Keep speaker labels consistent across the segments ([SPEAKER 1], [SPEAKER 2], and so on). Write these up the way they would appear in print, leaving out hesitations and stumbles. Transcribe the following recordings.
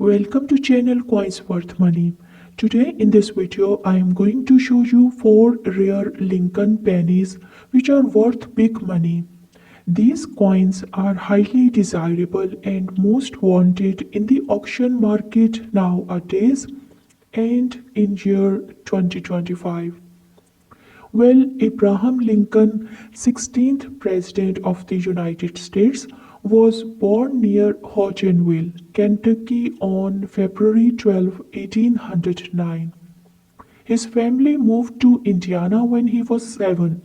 [SPEAKER 1] Welcome to channel Coins Worth Money. Today in this video I am going to show you 4 rare Lincoln pennies which are worth big money. These coins are highly desirable and most wanted in the auction market nowadays and in year 2025. Well, Abraham Lincoln, 16th President of the United States, was born near Hodgenville, Kentucky on February 12, 1809. His family moved to Indiana when he was 7,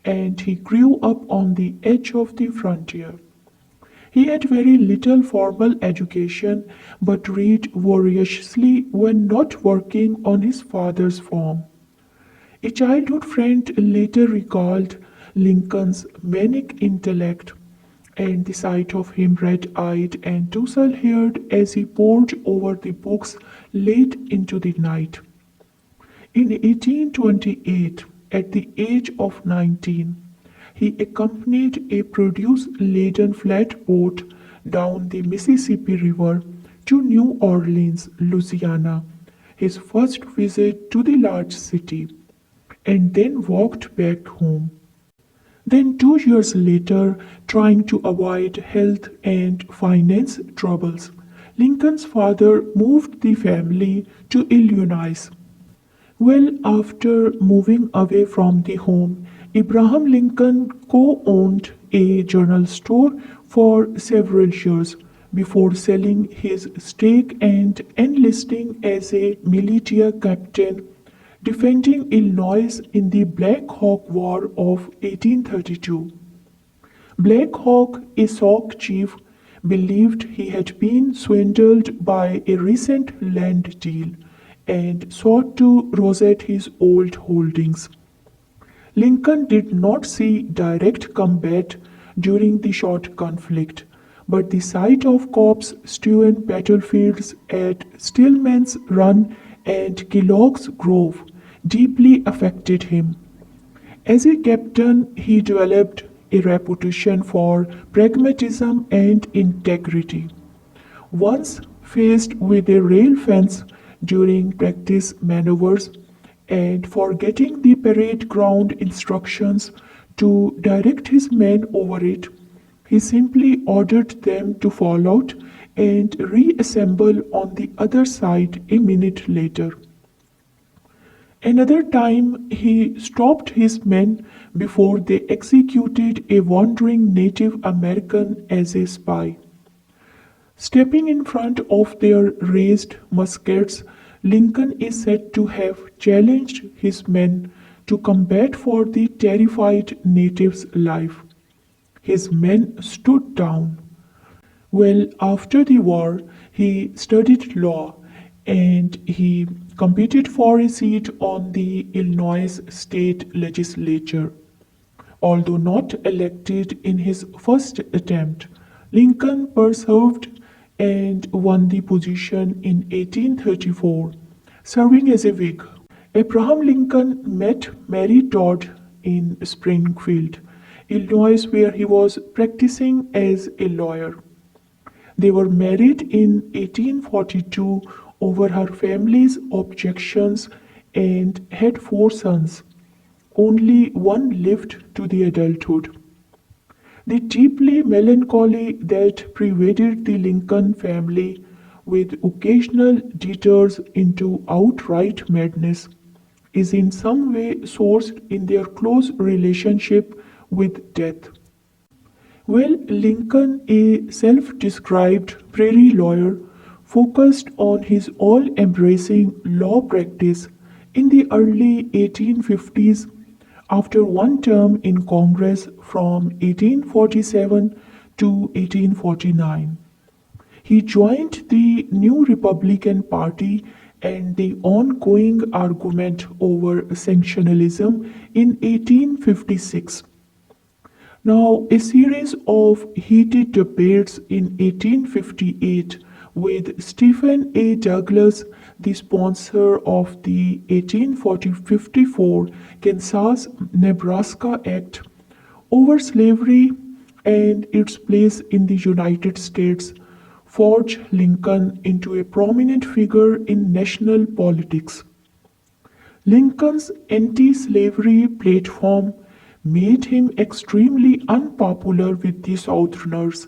[SPEAKER 1] and he grew up on the edge of the frontier. He had very little formal education but read voraciously when not working on his father's farm. A childhood friend later recalled Lincoln's manic intellect, and the sight of him red-eyed and tousle-haired as he pored over the books late into the night. In 1828, at the age of 19, he accompanied a produce-laden flatboat down the Mississippi River to New Orleans, Louisiana, his first visit to the large city, and then walked back home. Then 2 years later, trying to avoid health and finance troubles, Lincoln's father moved the family to Illinois. Well, after moving away from the home, Abraham Lincoln co-owned a journal store for several years before selling his stake and enlisting as a militia captain defending Illinois in the Black Hawk War of 1832. Black Hawk, a Sauk chief, believed he had been swindled by a recent land deal and sought to reset his old holdings. Lincoln did not see direct combat during the short conflict, but the sight of corpse-strewn battlefields at Stillman's Run and Kellogg's Grove deeply affected him. As a captain, he developed a reputation for pragmatism and integrity. Once faced with a rail fence during practice maneuvers and forgetting the parade ground instructions to direct his men over it, he simply ordered them to fall out and reassemble on the other side a minute later. Another time, he stopped his men before they executed a wandering Native American as a spy. Stepping in front of their raised muskets, Lincoln is said to have challenged his men to combat for the terrified natives' life. His men stood down. Well, after the war, he studied law and he competed for a seat on the Illinois state legislature. Although not elected in his first attempt, Lincoln persevered and won the position in 1834, serving as a Whig. Abraham Lincoln met Mary Todd in Springfield, Illinois, where he was practicing as a lawyer. They were married in 1842 over her family's objections and had 4 sons. Only one lived to the adulthood. The deeply melancholy that pervaded the Lincoln family, with occasional detours into outright madness, is in some way sourced in their close relationship with death. Well, Lincoln, a self-described prairie lawyer, focused on his all-embracing law practice in the early 1850s after one term in Congress from 1847 to 1849. He joined the new Republican Party and the ongoing argument over sanctionalism in 1856. Now, a series of heated debates in 1858 with Stephen A. Douglas, the sponsor of the 1854 Kansas-Nebraska Act, over slavery and its place in the United States, forge Lincoln into a prominent figure in national politics. Lincoln's anti slavery platform made him extremely unpopular with the Southerners,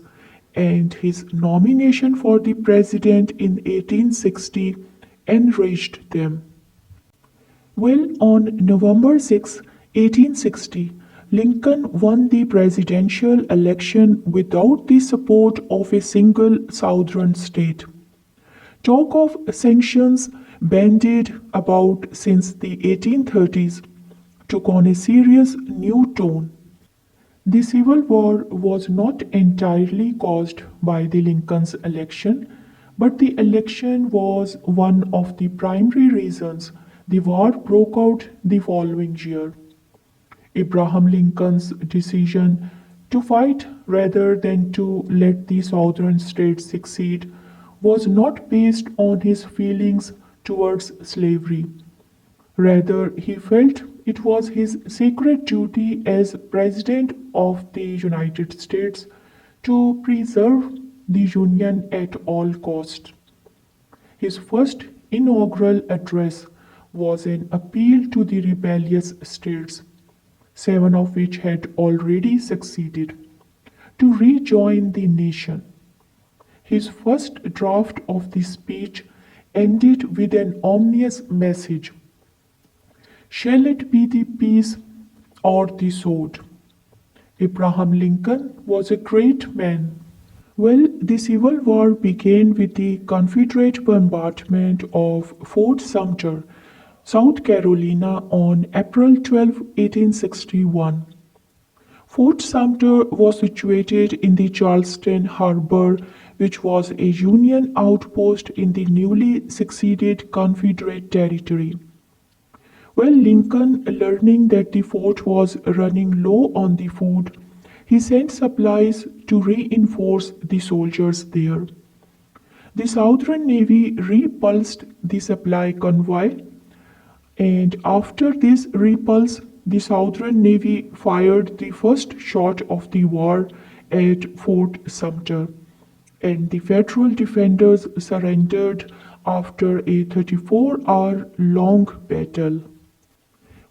[SPEAKER 1] and his nomination for the president in 1860 enraged them. Well, on November 6, 1860, Lincoln won the presidential election without the support of a single Southern state. Talk of sanctions bandied about since the 1830s took on a serious new tone. The Civil War was not entirely caused by the Lincoln's election, but the election was one of the primary reasons the war broke out the following year. Abraham Lincoln's decision to fight rather than to let the southern states succeed was not based on his feelings towards slavery. Rather, he felt it was his sacred duty as President of the United States to preserve the Union at all costs. His first inaugural address was an appeal to the rebellious states, 7 of which had already succeeded, to rejoin the nation. His first draft of the speech ended with an ominous message: "Shall it be the peace or the sword?" Abraham Lincoln was a great man. Well, the Civil War began with the Confederate bombardment of Fort Sumter, South Carolina on April 12, 1861. Fort Sumter was situated in the Charleston harbor, which was a Union outpost in the newly seceded Confederate territory. Well, Lincoln, learning that the fort was running low on the food, he sent supplies to reinforce the soldiers there. The Southern Navy repulsed the supply convoy, and after this repulse, the Southern Navy fired the first shot of the war at Fort Sumter, and the Federal defenders surrendered after a 34-hour-long battle.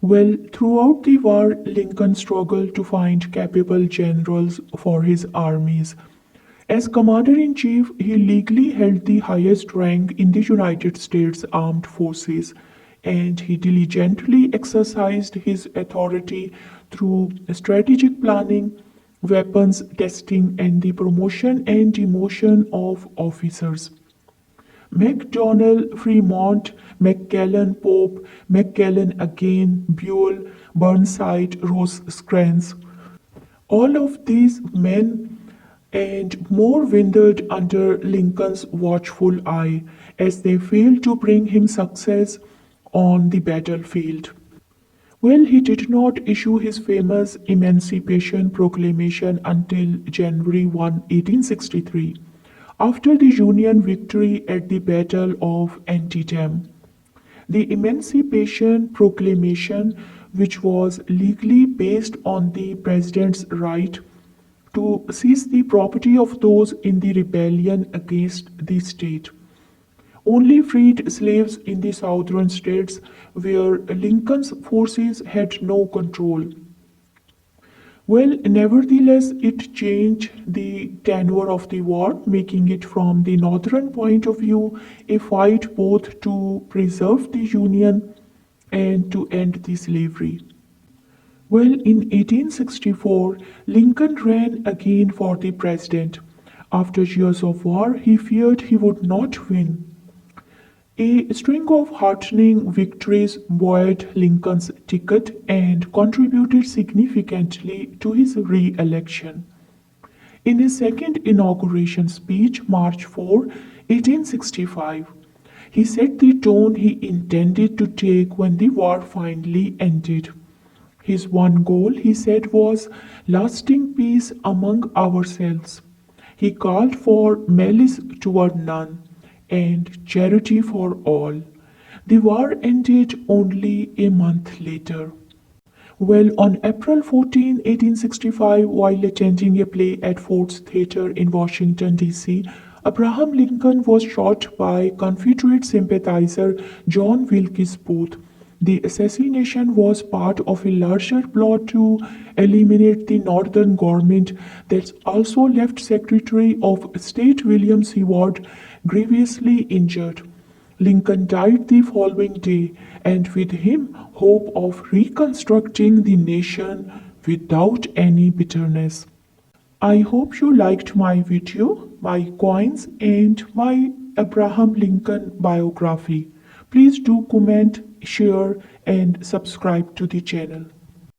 [SPEAKER 1] Well, throughout the war, Lincoln struggled to find capable generals for his armies. As Commander in Chief, he legally held the highest rank in the United States Armed Forces, and he diligently exercised his authority through strategic planning, weapons testing, and the promotion and demotion of officers. McDonnell, Fremont, McClellan, Pope, McClellan again, Buell, Burnside, Rosecrans. All of these men and more withered under Lincoln's watchful eye as they failed to bring him success on the battlefield. Well, he did not issue his famous Emancipation Proclamation until January 1, 1863, after the Union victory at the Battle of Antietam. The Emancipation Proclamation, which was legally based on the President's right to seize the property of those in the rebellion against the state, only freed slaves in the southern states where Lincoln's forces had no control. Well, nevertheless, it changed the tenor of the war, making it from the northern point of view a fight both to preserve the Union and to end the slavery. Well, in 1864, Lincoln ran again for the president. After years of war, he feared he would not win. A string of heartening victories buoyed Lincoln's ticket and contributed significantly to his re-election. In his second inauguration speech, March 4, 1865, he set the tone he intended to take when the war finally ended. His one goal, he said, was lasting peace among ourselves. He called for malice toward none and charity for all. The war ended only a month later. Well, on April 14, 1865, while attending a play at Ford's Theatre in Washington, D.C., Abraham Lincoln was shot by Confederate sympathizer John Wilkes Booth. The assassination was part of a larger plot to eliminate the Northern government that also left Secretary of State William Seward grievously injured. Lincoln died the following day, and with him, hope of reconstructing the nation without any bitterness. I hope you liked my video, my coins, and my Abraham Lincoln biography. Please do comment, share, and subscribe to the channel.